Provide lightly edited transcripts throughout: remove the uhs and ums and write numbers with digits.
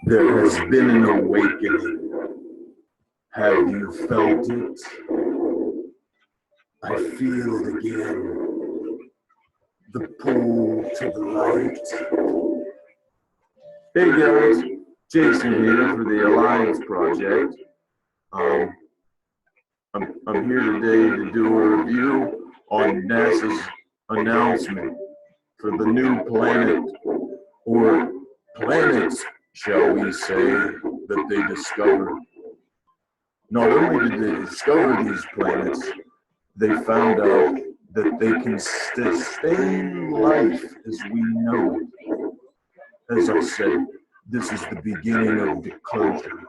There has been an awakening. Have you felt it? I feel it again. The pull to the light. Hey guys, Jason here for the Alliance Project. I'm here today to do a review on NASA's announcement for the new planet, or planets, shall we say, that they discovered. Not only did they discover these planets, they found out that they can sustain life as we know it. As I said, this is the beginning of disclosure.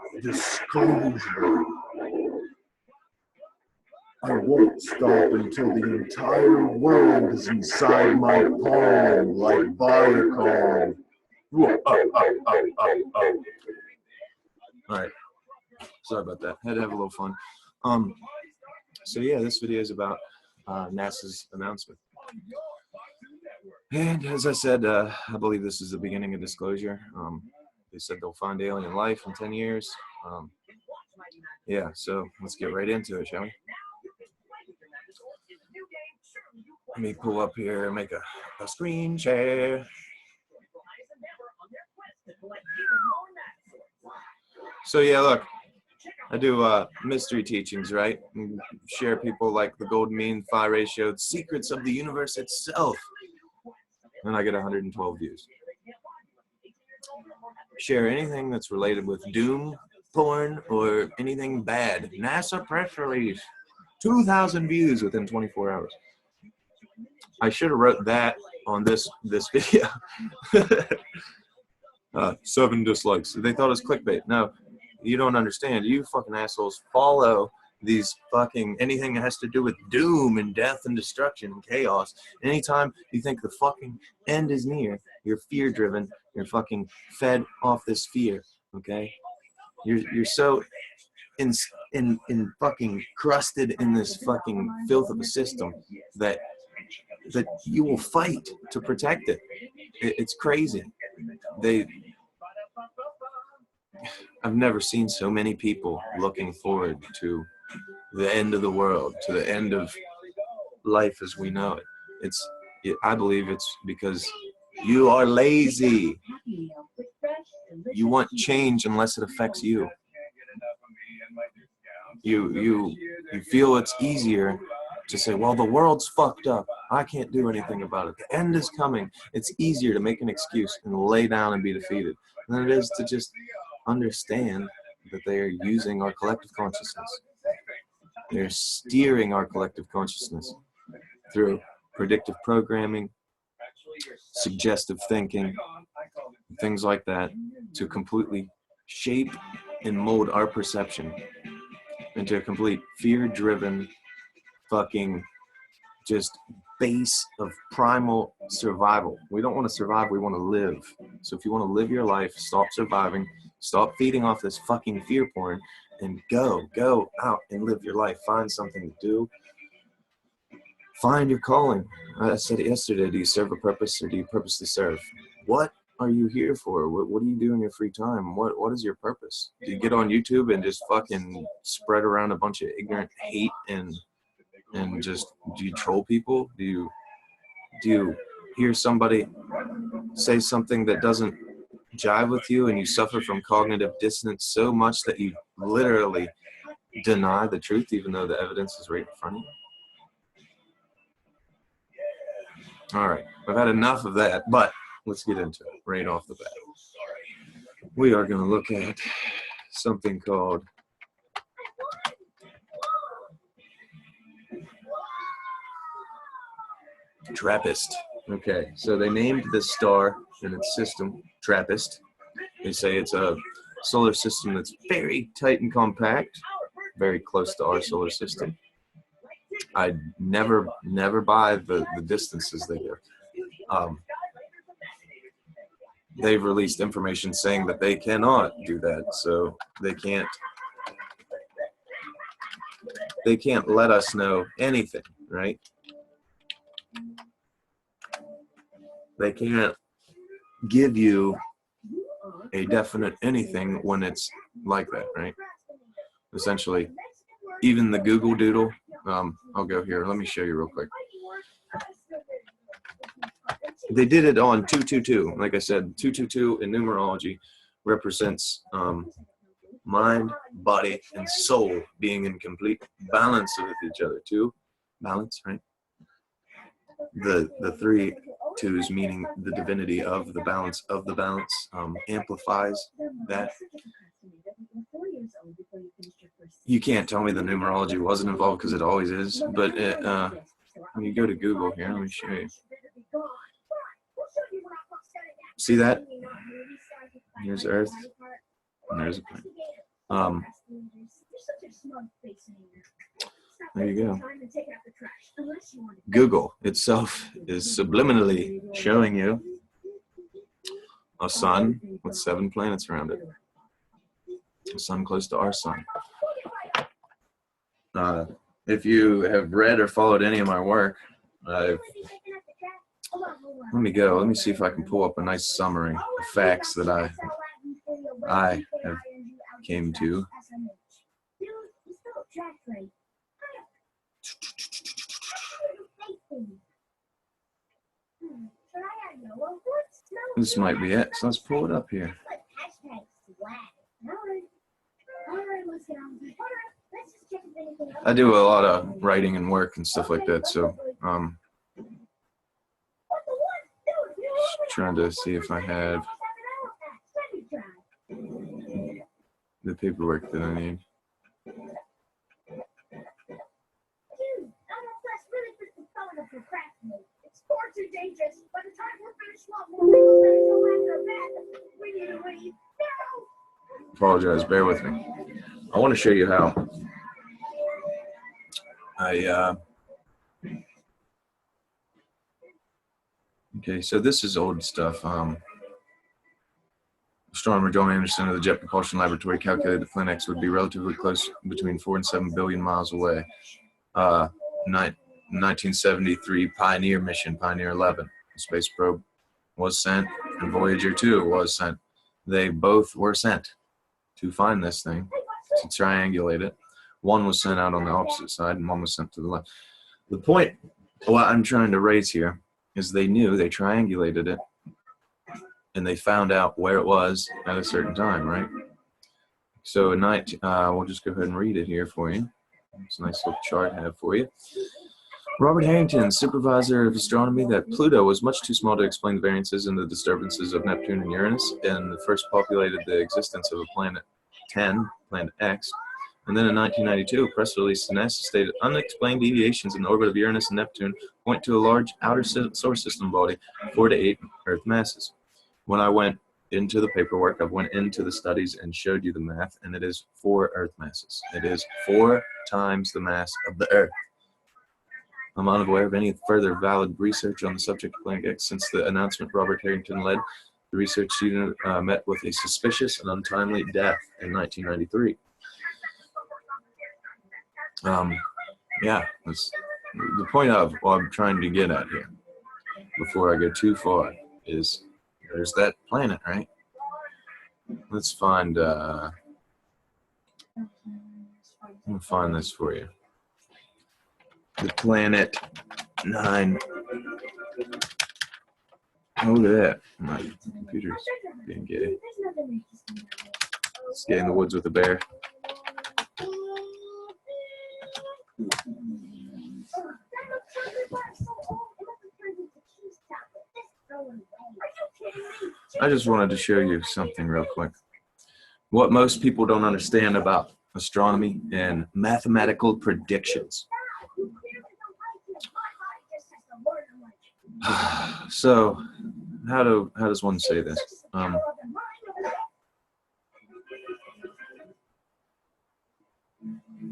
I won't stop until the entire world is inside my palm like Viacom. Alright, sorry about that. Had to have a little fun. So yeah, this video is about NASA's announcement. And as I said, I believe this is the beginning of disclosure. They said they'll find alien life in 10 years. Yeah, so let's get right into it, shall we? Let me pull up here and make a screen share. So yeah, look, I do mystery teachings, right? And share people like the golden mean, phi ratio, the secrets of the universe itself. And I get 112 views. Share anything that's related with doom, porn, or anything bad. NASA press release, 2,000 views within 24 hours. I should have wrote that on this video. 7 dislikes. They thought it was clickbait. No, you don't understand. You fucking assholes follow these fucking anything that has to do with doom and death and destruction and chaos. Anytime you think the fucking end is near, you're fear driven. You're fucking fed off this fear. Okay, you're so in fucking crusted in this fucking filth of a system that you will fight to protect it. It's crazy. I've never seen so many people looking forward to the end of the world, to the end of life as we know it. I believe it's because you are lazy. You want change unless it affects you. You feel it's easier to say, well, the world's fucked up. I can't do anything about it. The end is coming. It's easier to make an excuse and lay down and be defeated than it is to just understand that they are using our collective consciousness. They're steering our collective consciousness through predictive programming, suggestive thinking, things like that, to completely shape and mold our perception into a complete fear-driven fucking just base of primal survival. We don't want to survive, we want to live. So if you want to live your life, stop surviving, stop feeding off this fucking fear porn, and go out and live your life. Find something to do. Find your calling. I said it yesterday, do you serve a purpose or do you purposely serve? What are you here for? What do you do in your free time? What is your purpose? Do you get on YouTube and just fucking spread around a bunch of ignorant hate and just, do you troll people? Do you hear somebody say something that doesn't jive with you and you suffer from cognitive dissonance so much that you literally deny the truth even though the evidence is right in front of you? All right, I've had enough of that, but let's get into it right off the bat. We are going to look at something called TRAPPIST. Okay, so they named this star in its system TRAPPIST. They say it's a solar system that's very tight and compact, very close to our solar system. I'd never buy the distances they give. They've released information saying that they cannot do that, so they can't let us know anything, right? They can't give you a definite anything when it's like that, right? Essentially, even the Google Doodle, I'll go here. Let me show you real quick. They did it on 222. Like I said, 222 in numerology represents mind, body, and soul being in complete balance with each other. Two, balance, right? The three twos meaning the divinity of the balance amplifies that. You can't tell me the numerology wasn't involved because it always is, but when you go to Google here, let me show you. See that? Here's Earth, and there's a planet. There you go. Google itself is subliminally showing you a sun with 7 planets around it. A sun close to our sun. If you have read or followed any of my work, let me go. Let me see if I can pull up a nice summary of facts that I have came to. This might be it. So let's pull it up here. I do a lot of writing and work and stuff like that, so just trying to see if I have the paperwork that I need. Apologize, bear with me. I want to show you how okay, so this is old stuff. Astronomer John Anderson of the Jet Propulsion Laboratory calculated the Planet X would be relatively close, between 4 and 7 billion miles away. 1973 Pioneer mission, Pioneer 11, the space probe was sent, and Voyager 2 was sent. They both were sent to find this thing, to triangulate it. One was sent out on the opposite side, and one was sent to the left. The point, what I'm trying to raise here, is they knew, they triangulated it, and they found out where it was at a certain time, right? So we'll just go ahead and read it here for you. It's a nice little chart I have for you. Robert Harrington, supervisor of astronomy, that Pluto was much too small to explain the variances and the disturbances of Neptune and Uranus, and first populated the existence of a planet 10, planet X. And then in 1992, a press release NASA stated unexplained deviations in the orbit of Uranus and Neptune point to a large outer solar system body, 4 to 8 Earth masses. When I went into the paperwork, I went into the studies and showed you the math, and it is 4 Earth masses. It is 4 times the mass of the Earth. I'm unaware of any further valid research on the subject of Planet X since the announcement Robert Harrington led. The research student met with a suspicious and untimely death in 1993. Yeah, that's the point of what I'm trying to get at here, before I go too far, is there's that planet, right? Let's find, I'm gonna find this for you. The planet 9. Oh, look at that. My computer's being gay. Let's get in the woods with a bear. I just wanted to show you something real quick. What most people don't understand about astronomy and mathematical predictions. So, how does one say this?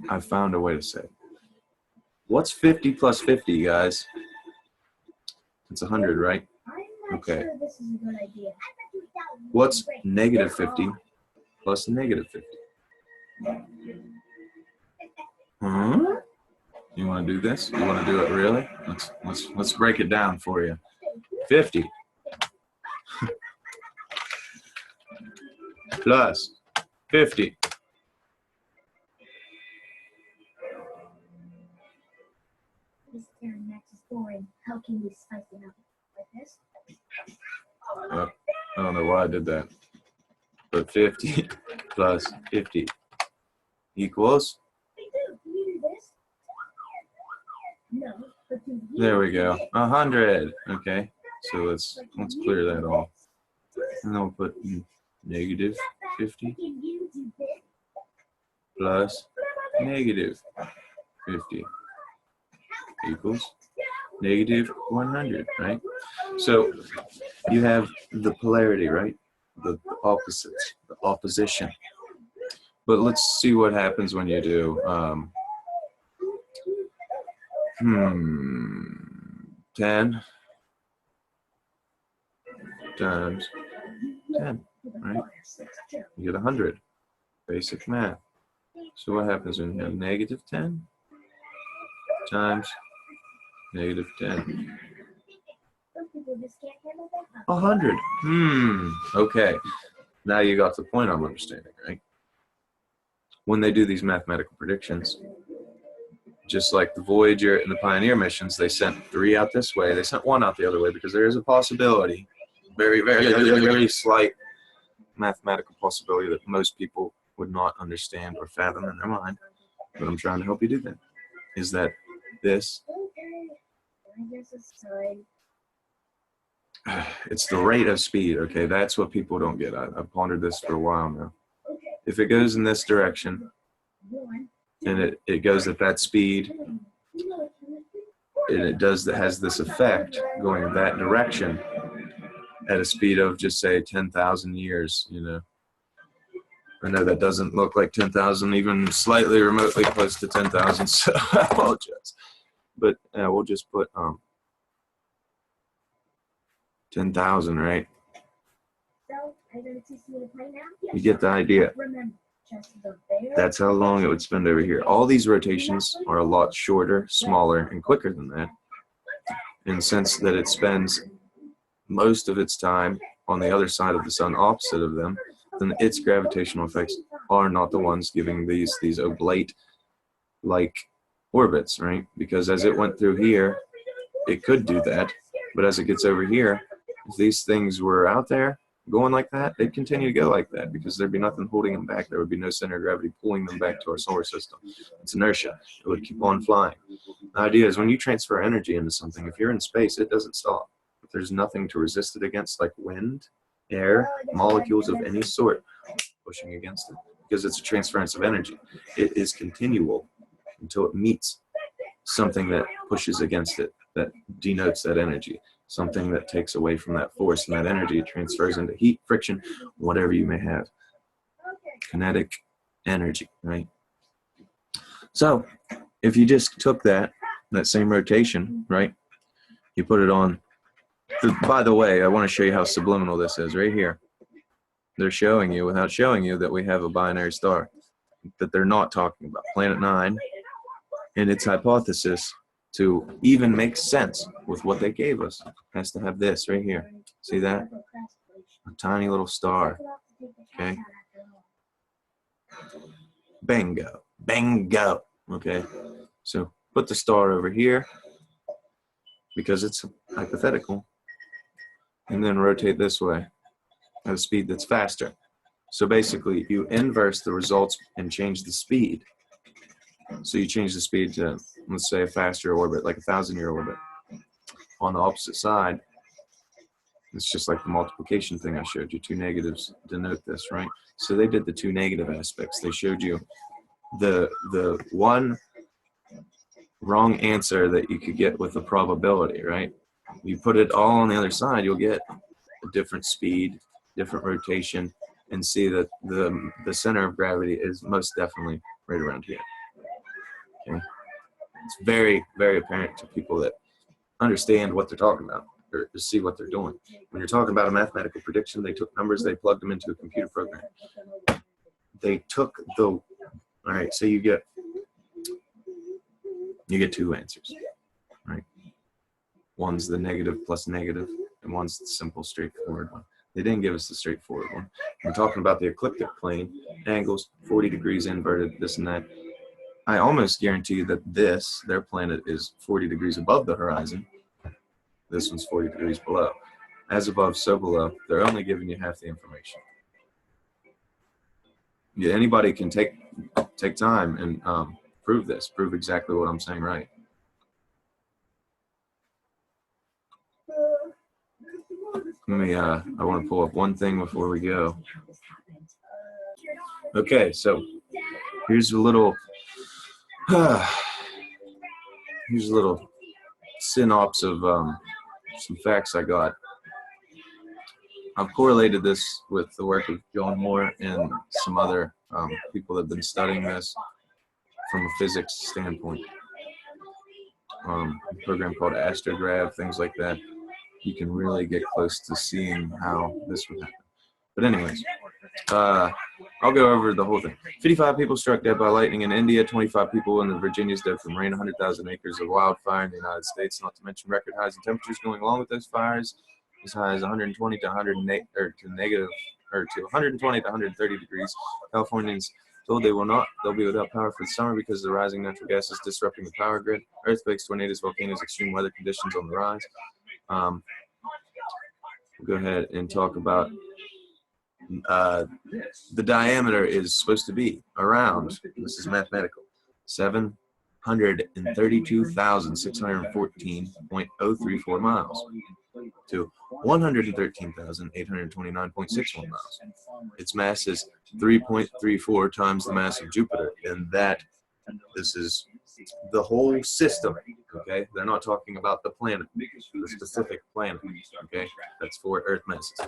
I found a way to say it. What's 50 plus 50, guys? It's 100, right? Okay. What's negative 50 plus negative 50? Huh? You want to do this? You want to do it really? Let's break it down for you. 50. plus 50. This turn matches boring. How can we spice it up like this? I don't know why I did that. But 50 plus 50 equals. There we go. 100. Okay. So let's clear that off. And then we'll put negative 50 plus negative 50 equals negative 100, right? So you have the polarity, right? The opposites, the opposition. But let's see what happens when you do 10 times 10, right? You get 100. Basic math. So what happens when you have negative 10 times negative 10? 100. Okay. Now you got the point I'm understanding, right? When they do these mathematical predictions, just like the Voyager and the Pioneer missions, they sent 3 out this way. They sent 1 out the other way because there is a possibility, very, very, very, very slight mathematical possibility that most people would not understand or fathom in their mind. But I'm trying to help you do that. Is that this? It's the rate of speed, okay? That's what people don't get. I've pondered this for a while now. If it goes in this direction, and it goes at that speed, and it has this effect going in that direction at a speed of just say 10,000 years, you know. I know that doesn't look like 10,000, even slightly remotely close to 10,000, so I apologize. But we'll just put 10,000, right? You get the idea. That's how long it would spend over here. All these rotations are a lot shorter, smaller, and quicker than that, in the sense that it spends most of its time on the other side of the sun, opposite of them, then its gravitational effects are not the ones giving these oblate-like orbits, right? Because as it went through here, it could do that, but as it gets over here, if these things were out there going like that, they'd continue to go like that because there'd be nothing holding them back. There would be no center of gravity pulling them back to our solar system. It's inertia. It would keep on flying. The idea is when you transfer energy into something, if you're in space, it doesn't stop. If there's nothing to resist it against, like wind, air, molecules of any sort pushing against it, because it's a transference of energy. It is continual until it meets something that pushes against it, that denotes that energy. Something that takes away from that force and that energy transfers into heat, friction, whatever you may have. Kinetic energy, right? So if you just took that same rotation, right? You put it on. By the way, I want to show you how subliminal this is right here. They're showing you, without showing you, that we have a binary star that they're not talking about. Planet 9 and its hypothesis to even make sense with what they gave us has to have this right here. See that? A tiny little star. Okay? Bingo. Bingo. Okay? So put the star over here because it's hypothetical. And then rotate this way at a speed that's faster. So basically, you inverse the results and change the speed. So you change the speed to, let's say, a faster orbit, like a 1,000-year orbit. On the opposite side, it's just like the multiplication thing I showed you. 2 negatives denote this, right? So they did the 2 negative aspects. They showed you the one wrong answer that you could get with a probability, right? You put it all on the other side, you'll get a different speed, different rotation, and see that the center of gravity is most definitely right around here. Okay? It's very, very apparent to people that understand what they're talking about or see what they're doing. When you're talking about a mathematical prediction, they took numbers, they plugged them into a computer program. They took all right, so you get 2 answers, right? One's the negative plus negative, and one's the simple, straightforward one. They didn't give us the straightforward one. We're talking about the ecliptic plane, angles, 40 degrees inverted, this and that. I almost guarantee you that their planet is 40 degrees above the horizon. This one's 40 degrees below. As above, so below. They're only giving you half the information. Yeah, anybody can take time and prove this. Prove exactly what I'm saying right. Let me, I want to pull up one thing before we go. Okay, so here's a little, synopsis of some facts I got. I've correlated this with the work of John Moore and some other people that have been studying this from a physics standpoint. A program called Astrograv, things like that. You can really get close to seeing how this would happen. But anyways, I'll go over the whole thing. 55 people struck dead by lightning in India, 25 people in the Virginia's dead from rain, 100,000 acres of wildfire in the United States, not to mention record highs in temperatures going along with those fires, as high as 120 to 108 to 120 to 130 degrees. Californians told they'll be without power for the summer because the rising natural gas is disrupting the power grid. Earthquakes, tornadoes, volcanoes, extreme weather conditions on the rise. We'll go ahead and talk about the diameter is supposed to be around, this is mathematical, 732,614.034 miles to 113,829.61 miles. Its mass is 3.34 times the mass of Jupiter, and this is the whole system, okay? They're not talking about the planet, the specific planet, okay? That's for Earth masses.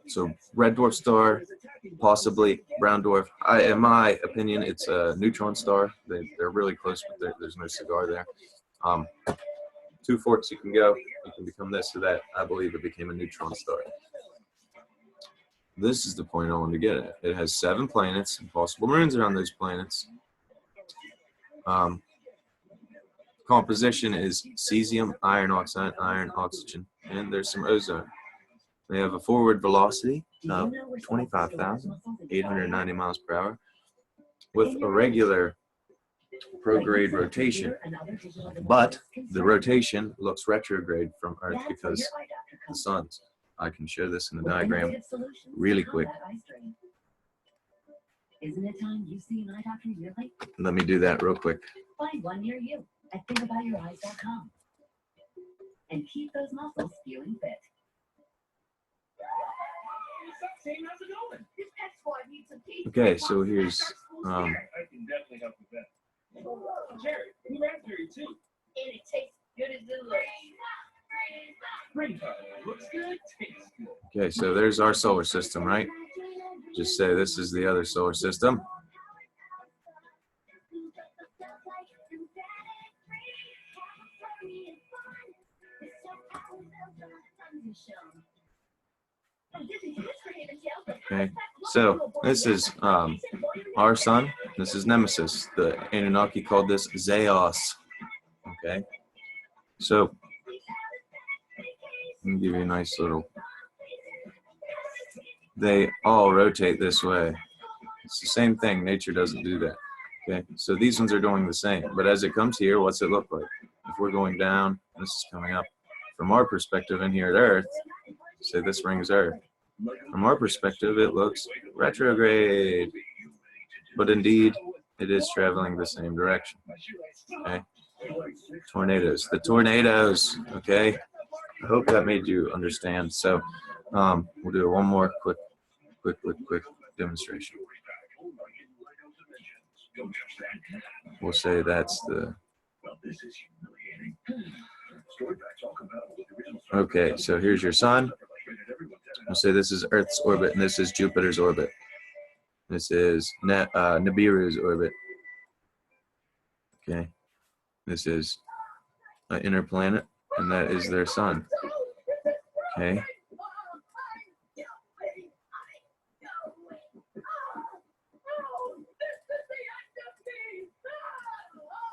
So red dwarf star, possibly brown dwarf. In my opinion, it's a neutron star. They're really close, but there's no cigar there. 2 forks you can go. You can become this or that. I believe it became a neutron star. This is the point I wanted to get at. It has 7 planets and possible moons around those planets. Composition is cesium, iron oxide, iron, oxygen, and there's some ozone. They have a forward velocity of 25,890 miles per hour with a regular prograde rotation. But the rotation looks retrograde from Earth because the sun's. I can show this in the diagram really quick. Let me do that real quick. Find one near you at thinkaboutyoureyes.com and keep those muscles feeling fit. Okay, so here's okay, so there's our solar system, right? Just say this is the other solar system. Okay, so this is our sun. This is Nemesis. The Anunnaki called this Zeos. Okay, so let me give you a nice little. They all rotate this way. It's the same thing. Nature doesn't do that. Okay, so these ones are doing the same. But as it comes here, what's it look like? If we're going down, this is coming up. From our perspective in here at Earth, say this ring is Earth. From our perspective, it looks retrograde. But indeed, it is traveling the same direction. Okay. Tornadoes. The tornadoes. Okay. I hope that made you understand. So we'll do one more quick demonstration. We'll say that's the. Okay, so here's your sun. We'll say this is Earth's orbit, and this is Jupiter's orbit. This is NIBIRU's orbit. Okay, this is an inner planet, and that is their sun. Okay.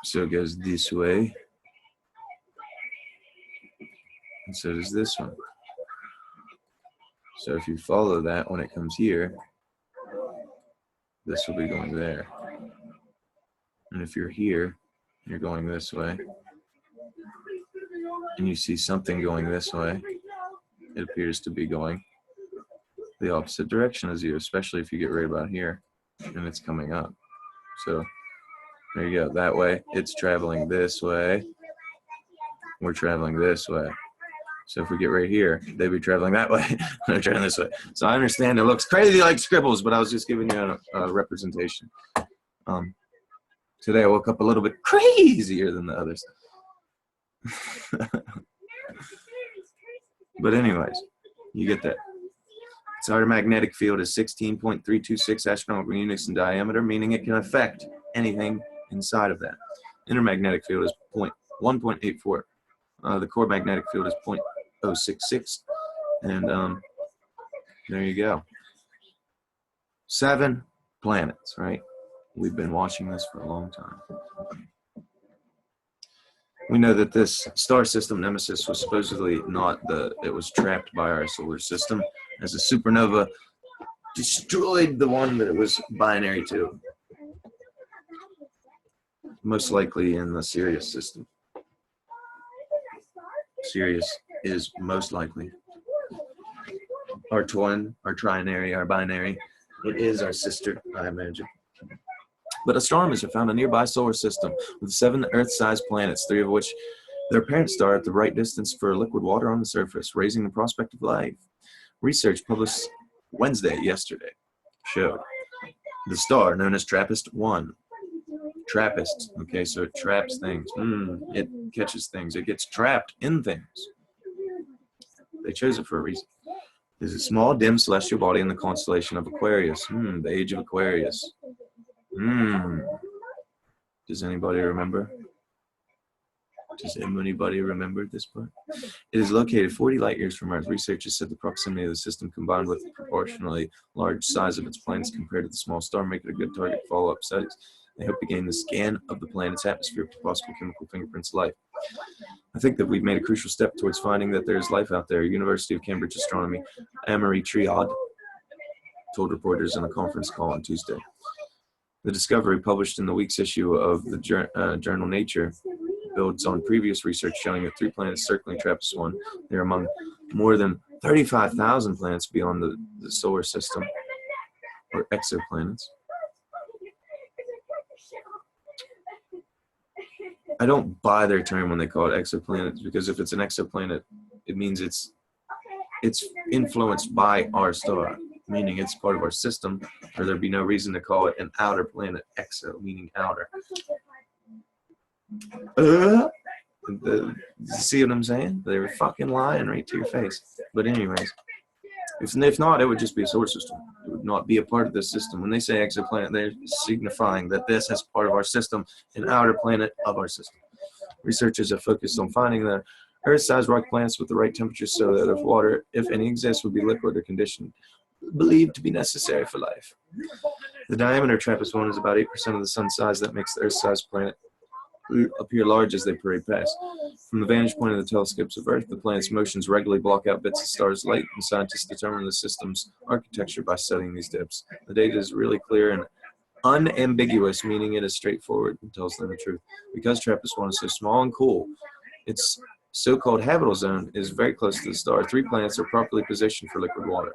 So it goes this way. And so does this one. So if you follow that, when it comes here, this will be going there. And if you're here, you're going this way, and you see something going this way, it appears to be going the opposite direction as you, especially if you get right about here and it's coming up. So there you go. That way, it's traveling this way. We're traveling this way. So if we get right here, they'd be traveling that way. They're traveling this way. So I understand it looks crazy like scribbles, but I was just giving you a representation. Today I woke up a little bit crazier than the others. But anyways, you get that. Its outer magnetic field is 16.326 astronomical units in diameter, meaning it can affect anything inside of that. Intermagnetic field is 1.84. The core magnetic field is 0.066. And there you go. 7 planets, right? We've been watching this for a long time. We know that this star system, Nemesis, was supposedly not it was trapped by our solar system as a supernova destroyed the one that it was binary to. Most likely in the Sirius system. Sirius is most likely our twin, our trinary, our binary. It is our sister, I imagine. But astronomers have found a nearby solar system with 7 Earth-sized planets, 3 of which their parent star at the right distance for liquid water on the surface, raising the prospect of life. Research published yesterday, showed the star known as TRAPPIST-1. TRAPPIST, okay, so it traps things. It catches things. It gets trapped in things. They chose it for a reason. There's a small, dim celestial body in the constellation of Aquarius. The age of Aquarius. Does anybody remember? Does anybody remember this part? It is located 40 light years from Earth. Researchers said the proximity of the system combined with the proportionally large size of its planets compared to the small star make it a good target for follow-up studies. They hope to gain the scan of the planet's atmosphere for possible chemical fingerprints of life. I think that we've made a crucial step towards finding that there is life out there. University of Cambridge astronomy Amory Triad told reporters in a conference call on Tuesday. The discovery, published in the week's issue of the journal Nature, builds on previous research showing that 3 planets circling TRAPPIST-1. They're among more than 35,000 planets beyond the solar system, or exoplanets. I don't buy their term when they call it exoplanets, because if it's an exoplanet, it means it's influenced by our star, meaning it's part of our system, or there'd be no reason to call it an outer planet, exo, meaning outer. See what I'm saying? They were fucking lying right to your face. But anyways, if not, it would just be a solar system. It would not be a part of this system. When they say exoplanet, they're signifying that this is part of our system, an outer planet of our system. Researchers have focused on finding the Earth-sized rock planets with the right temperature so that if water, if any exists, would be liquid or conditioned, believed to be necessary for life. The diameter of TRAPPIST-1 is about 8% of the sun size. That makes the Earth-sized planet appear large as they parade past. From the vantage point of the telescopes of Earth, the planet's motions regularly block out bits of stars' light, and scientists determine the system's architecture by studying these dips. The data is really clear and unambiguous, meaning it is straightforward and tells them the truth. Because TRAPPIST-1 is so small and cool, its so-called habitable zone is very close to the star. 3 planets are properly positioned for liquid water.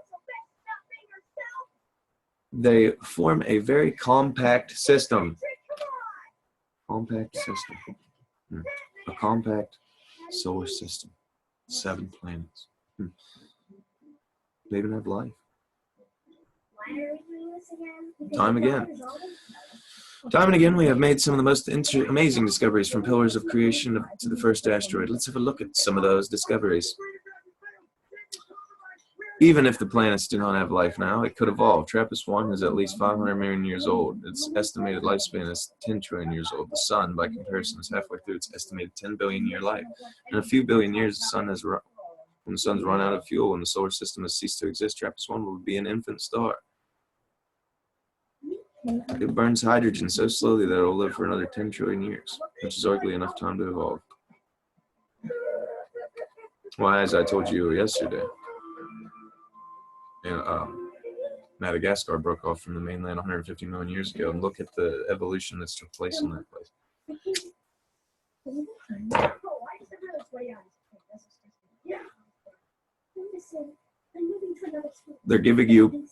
They form a very compact system. Compact system. A compact solar system. 7 planets. They even have life. Time again. Time and again, we have made some of the most amazing discoveries, from pillars of creation to the first asteroid. Let's have a look at some of those discoveries. Even if the planets do not have life now, it could evolve. TRAPPIST-1 is at least 500 million years old. Its estimated lifespan is 10 trillion years old. The Sun, by comparison, is halfway through its estimated 10 billion year life. In a few billion years, when the Sun's run out of fuel and the solar system has ceased to exist, TRAPPIST-1 will be an infant star. It burns hydrogen so slowly that it will live for another 10 trillion years, which is arguably enough time to evolve. Well, as I told you yesterday, and Madagascar broke off from the mainland 150 million years ago, and look at the evolution that's took place in that place. They're giving you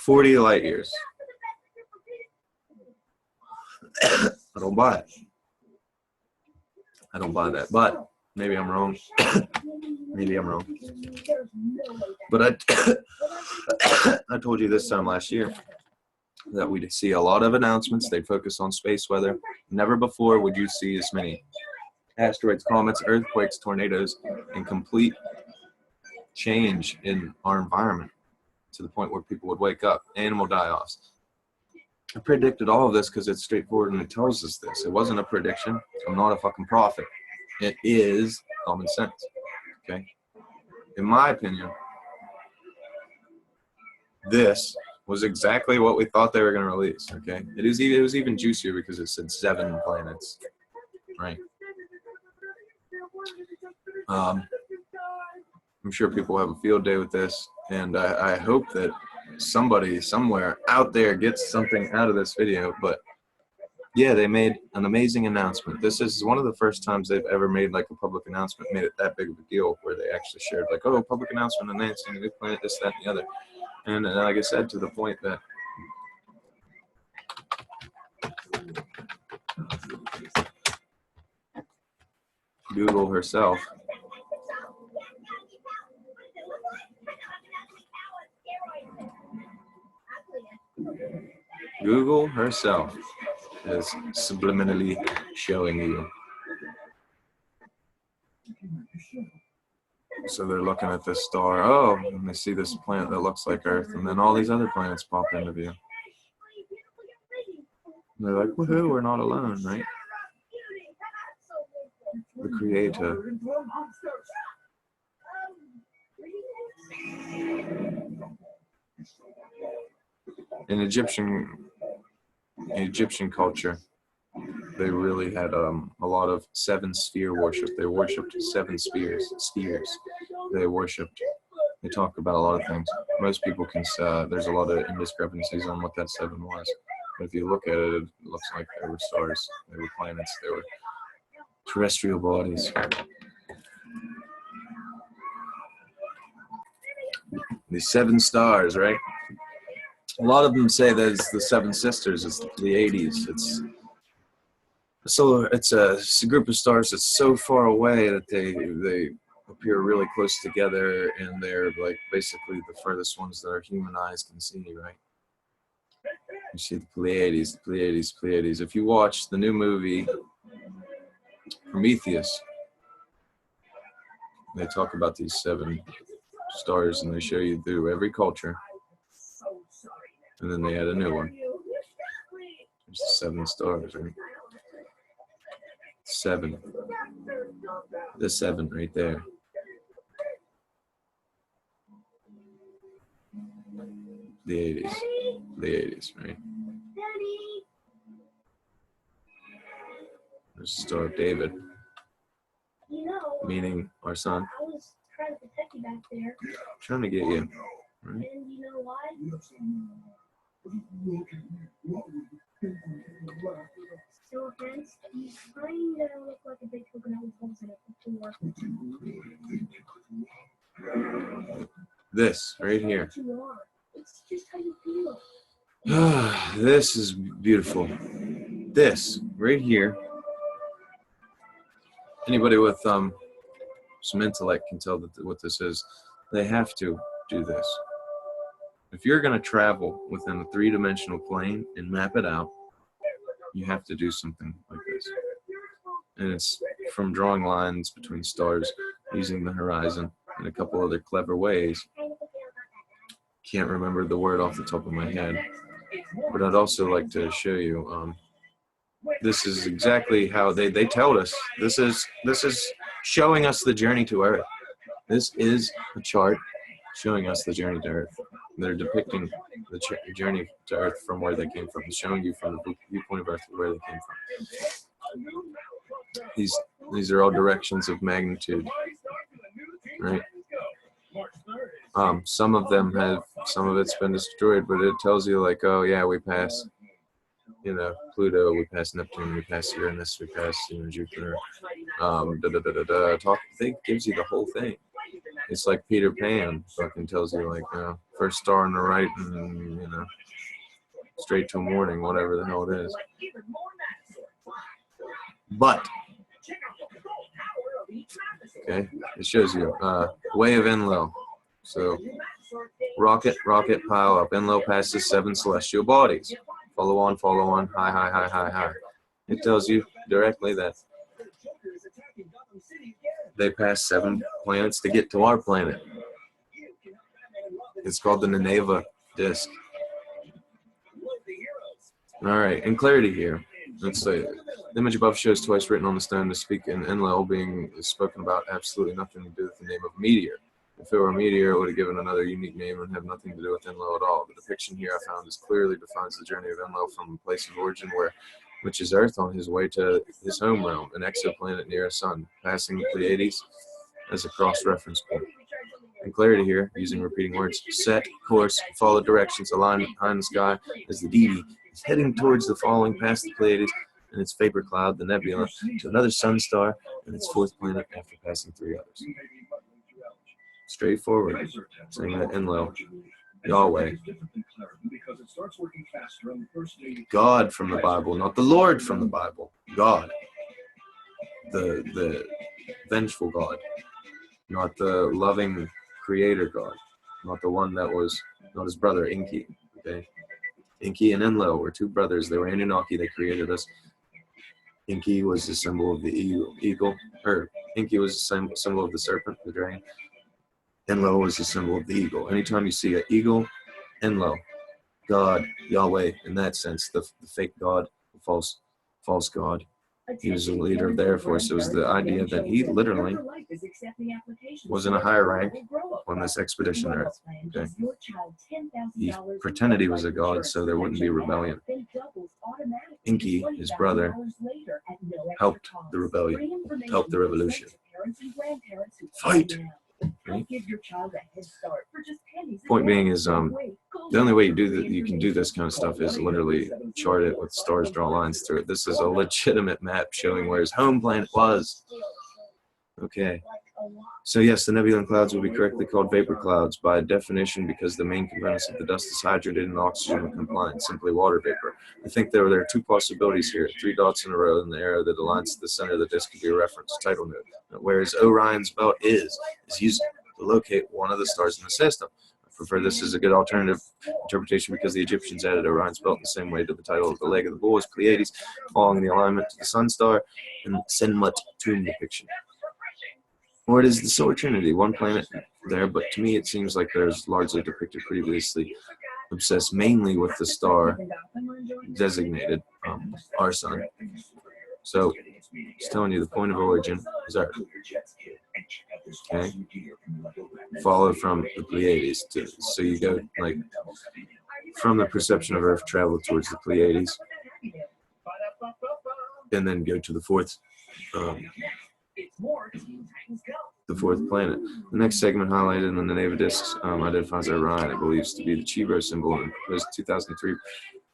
40 light years. I don't buy it. I don't buy that, but maybe I'm wrong. Maybe I'm wrong. But I told you this time last year that we'd see a lot of announcements. They'd focus on space weather. Never before would you see as many asteroids, comets, earthquakes, tornadoes, and complete change in our environment to the point where people would wake up, animal die-offs. I predicted all of this because it's straightforward and it tells us this. It wasn't a prediction. I'm not a fucking prophet. It is common sense. Okay? In my opinion, this was exactly what we thought they were going to release. Okay? It was even juicier because it said 7 planets. Right? I'm sure people have a field day with this, and I hope that somebody somewhere out there gets something out of this video. But yeah, they made an amazing announcement. This is one of the first times they've ever made like a public announcement, made it that big of a deal, where they actually shared like, oh, public announcement announcing a new planet, this, that, and the other. And like I said, to the point that Google herself is subliminally showing you. So they're looking at this star, oh, and they see this planet that looks like Earth, and then all these other planets pop into view. And they're like, woohoo, we're not alone, right? The Creator. In Egyptian culture, they really had a lot of 7 sphere worship. They worshipped 7 spheres. They talk about a lot of things. Most people can there's a lot of indiscrepancies on what that 7 was. But if you look at it, it looks like they were stars, they were planets, they were terrestrial bodies. These 7 stars, right? A lot of them say that it's the 7 sisters, it's the Pleiades. It's a group of stars that's so far away that they appear really close together, and they're like basically the furthest ones that our human eyes can see, right? You see the Pleiades, Pleiades. If you watch the new movie Prometheus, they talk about these 7 stars, and they show you through every culture. And then they add a new one. There's the 7 stars, right? 7. The 7 right there. The 80s, right? There's the Star of David, meaning our son. I was trying to protect you back there. Trying to get you, right? And you know why? No offense, you kind of look like a big coconut with holes in it before. This right here. You are. It's just how you feel. This is beautiful. This right here. Anybody with some intellect can tell that what this is. They have to do this. If you're going to travel within a 3-dimensional plane and map it out, you have to do something like this. And it's from drawing lines between stars, using the horizon, and a couple other clever ways. Can't remember the word off the top of my head. But I'd also like to show you, this is exactly how they told us. This is showing us the journey to Earth. This is a chart showing us the journey to Earth. They're depicting the journey to Earth from where they came from, showing you from the viewpoint of Earth where they came from. These are all directions of magnitude, right? Some of it's been destroyed, but it tells you like, oh yeah, we pass, you know, Pluto, we pass Neptune, we pass Uranus, we pass, you know, Jupiter. It gives you the whole thing. It's like Peter Pan fucking tells you like, first star on the right, and you know, straight till morning, whatever the hell it is. But okay, it shows you way of Enlil. So rocket pile up. Enlil passes 7 celestial bodies. Follow on, high. It tells you directly that they pass 7 planets to get to our planet. It's called the Nineveh disk. All right, in clarity here, let's say the image above shows twice written on the stone to speak in Enlil being spoken about absolutely nothing to do with the name of meteor. If it were a meteor, it would have given another unique name and have nothing to do with Enlil at all. The depiction here I found clearly defines the journey of Enlil from a place of origin which is Earth, on his way to his home realm, an exoplanet near a sun, passing the Pleiades as a cross-reference point. In clarity here, using repeating words, set, course, follow directions, align behind the sky as the deity is heading towards the falling past the Pleiades and its vapor cloud, the nebula, to another sun star and its 4th planet after passing 3 others. Straightforward, saying that Enlil, Yahweh, God from the Bible, not the Lord from the Bible, God, the vengeful God, not the loving creator God, not the one that was not his brother Enki. Okay, Enki and Enlil were 2 brothers. They were Anunnaki. They created us. Enki was the symbol of the eagle. Enki was the symbol of the serpent, the dragon. Enlil was the symbol of the eagle. Anytime you see an eagle, Enlil, God, Yahweh, in that sense, the fake God, the false God. He was the leader of the Air Force. It was the idea that he literally was in a higher rank on this expedition Earth. Okay? He pretended he was a god so there wouldn't be rebellion. Enki, his brother, helped the rebellion, helped the revolution. Fight! Right? Point being is, the only way you can do this kind of stuff is literally chart it with stars, draw lines through it. This is a legitimate map showing where his home planet was. Okay. So yes, the nebula and clouds will be correctly called vapor clouds by definition because the main components of the dust is hydrogen and oxygen when combined, simply water vapor. I think there are 2 possibilities here, 3 dots in a row, and the arrow that aligns to the center of the disk could be a reference, title note. Whereas Orion's belt is used to locate one of the stars in the system. I prefer this as a good alternative interpretation because the Egyptians added Orion's belt in the same way to the title of the leg of the bull as Pleiades, following the alignment to the sun star and Senmut tomb depiction. Or it is the solar trinity, 1 planet there, but to me it seems like there's largely depicted previously, obsessed mainly with the star designated our sun. So it's telling you the point of origin is Earth. Okay, follow from the Pleiades so you go like from the perception of Earth, travel towards the Pleiades, and then go to the 4th. The 4th planet. The next segment highlighted in the Nineveh discs identifies Orion. It believes to be the Chibro symbol, and proposed 2003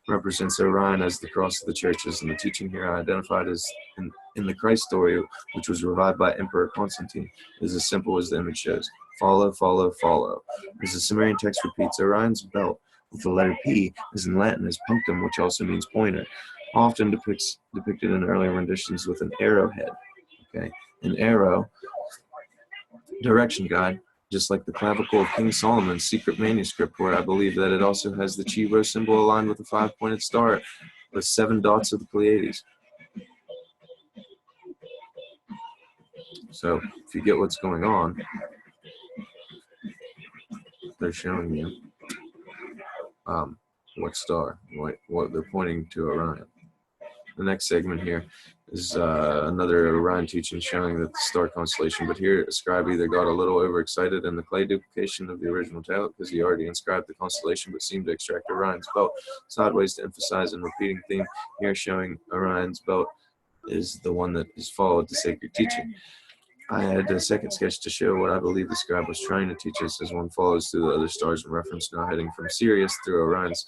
represents Orion as the cross of the churches. And the teaching here identified as in the Christ story, which was revived by Emperor Constantine, is as simple as the image shows. Follow, follow, follow. As the Sumerian text repeats, Orion's belt with the letter P is in Latin as punctum, which also means pointer, often depicted in earlier renditions with an arrowhead. Okay, an arrow, direction guide, just like the clavicle of King Solomon's secret manuscript, where I believe that it also has the Chibro symbol aligned with a 5-pointed star with 7 dots of the Pleiades. So if you get what's going on, they're showing you what star, what they're pointing to Orion. The next segment here is another Orion teaching showing that the star constellation, but here a scribe either got a little overexcited in the clay duplication of the original tablet because he already inscribed the constellation but seemed to extract Orion's belt sideways to emphasize a repeating theme here showing Orion's belt is the one that has followed the sacred teaching. I had a second sketch to show what I believe the scribe was trying to teach us as one follows through the other stars in reference, now heading from Sirius through Orion's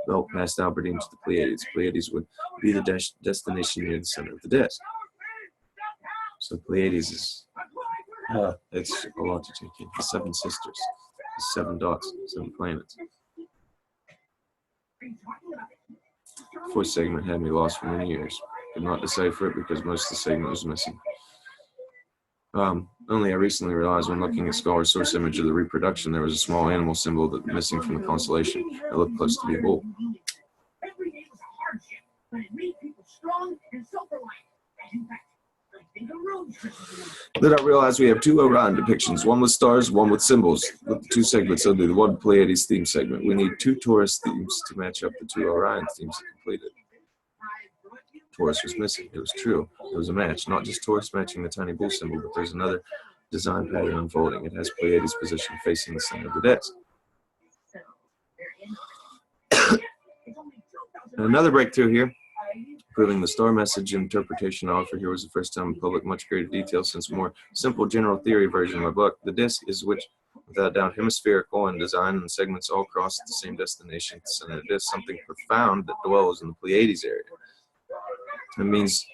belt past Albertine to the Pleiades. Pleiades would be the destination near the center of the disk. So Pleiades is, it's a lot to take in. The 7 sisters, the 7 dots, 7 planets. Fourth segment had me lost for many years. Could not decipher it because most of the segment was missing. Only I recently realized when looking at Scholar's source image of the reproduction, there was a small animal symbol that missing from the constellation. It looked close to be a bull. Every day was a hardship, but it made people strong and self-reliant. In fact, I think a road trip is enough. Then I realized we have 2 Orion depictions, one with stars, one with symbols. With the 2 segments under the 1 Pleiades theme segment, we need 2 Taurus themes to match up the 2 Orion themes completed. Taurus was missing. It was true. It was a match. Not just Taurus matching the tiny bull symbol, but there's another design pattern unfolding. It has Pleiades position facing the center of the disk. Another breakthrough here, proving the star message interpretation I offer here was the first time in public much greater detail since more simple general theory version of my book. The disk is which, without doubt, hemispherical in design and segments all cross the same destination at the center of the disk, something profound that dwells in the Pleiades area. It means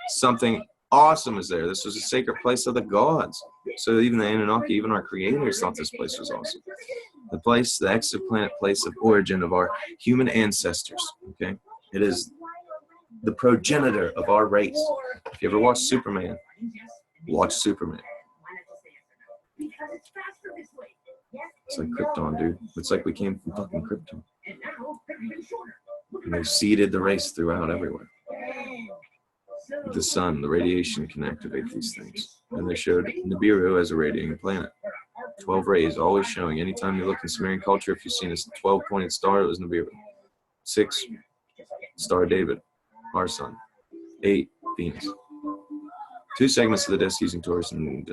something awesome is there. This was a sacred place of the gods. So even the Anunnaki, even our creators thought this place was awesome. The place, the exoplanet place of origin of our human ancestors. Okay, it is the progenitor of our race. If you ever watch Superman, watch Superman. It's like Krypton, dude. It's like we came from fucking Krypton. And they seeded the race throughout everywhere. The sun, the radiation can activate these things. And they showed Nibiru as a radiating planet. 12 rays, always showing. Anytime you look in Sumerian culture, if you've seen a 12-pointed star, it was Nibiru. 6, Star David, our sun. 8, Venus. 2 segments of the disk using Taurus and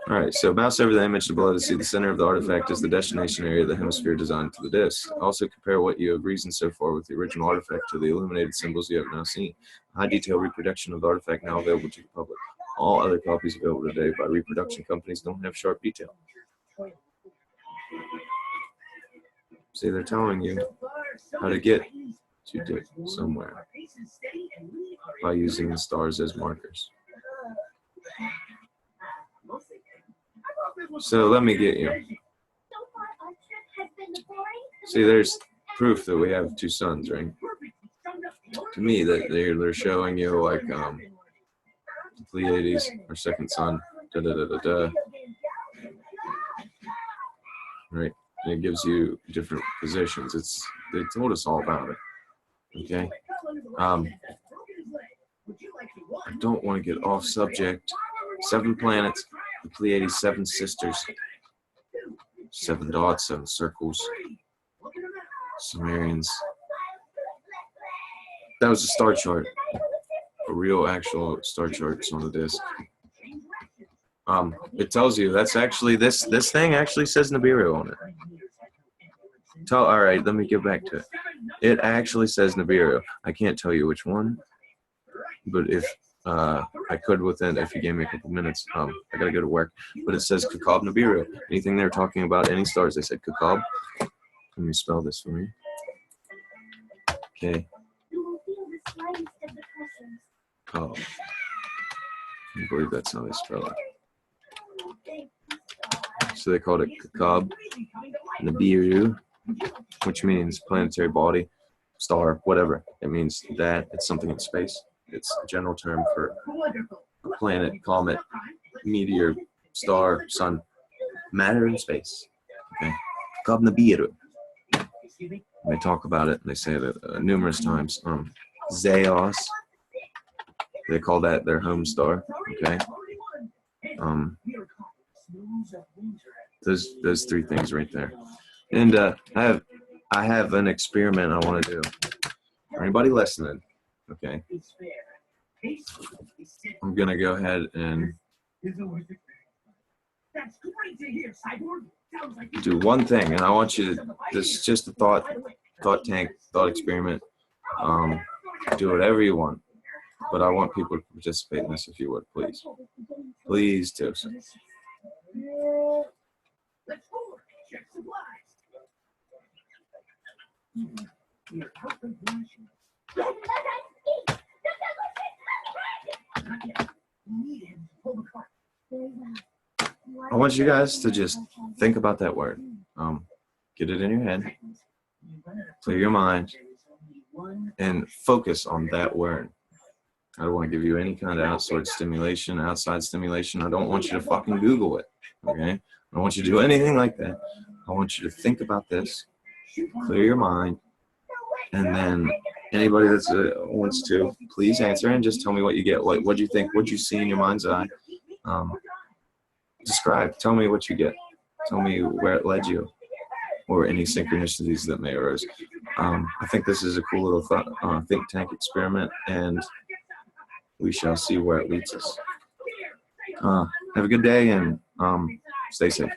Alright, so mouse over the image below to see the center of the artifact is the destination area of the hemisphere designed to the disk. Also compare what you have reasoned so far with the original artifact to the illuminated symbols you have now seen. High detail reproduction of the artifact now available to the public. All other copies available today by reproduction companies don't have sharp detail. See, they're telling you how to get to dick somewhere by using the stars as markers. So let me get you. See, there's proof that we have 2 suns, right? To me, that they're showing you like the Pleiades, our second sun, right? And it gives you different positions. They told us all about it. Okay. I don't want to get off subject. 7 planets, the Pleiades, 7 sisters, 7 dots, 7 circles, Sumerians. That was a star chart, a real actual star charts on the disk. It tells you that's actually this thing actually says Nibiru on it. All right, let me get back to it. It actually says Nibiru. I can't tell you which one, but if I could within, if you gave me a couple minutes. I gotta go to work, but it says Kakab Nibiru. Anything they're talking about, any stars, they said Kakab. Let me spell this for you. Okay. Oh, I believe that's how they spell it. So they called it Kakab Nibiru, which means planetary body, star, whatever. It means that it's something in space. It's a general term for a planet, comet, meteor, star, sun, matter in space. Okay, Kakab Nibiru. They talk about it and they say it numerous times. Zeos, they call that their home star. Okay. Those 3 things right there. And I have an experiment I want to do. For anybody listening, okay, I'm gonna go ahead and do one thing, and I want you to. This is just a thought. thought tank, thought experiment. Do whatever you want. But I want people to participate in this if you would, please. Please do so. I want you guys to just think about that word. Get it in your head, clear your mind, and focus on that word. I don't want to give you any kind of outside stimulation. I don't want you to fucking Google it, okay? I don't want you to do anything like that. I want you to think about this, clear your mind, and then anybody that wants to, please answer and just tell me what you get. What do you think? What do you see in your mind's eye? Describe. Tell me what you get. Tell me where it led you, or any synchronicities that may arise. I think this is a cool little think tank experiment, and we shall see where it leads us. Have a good day, and stay safe.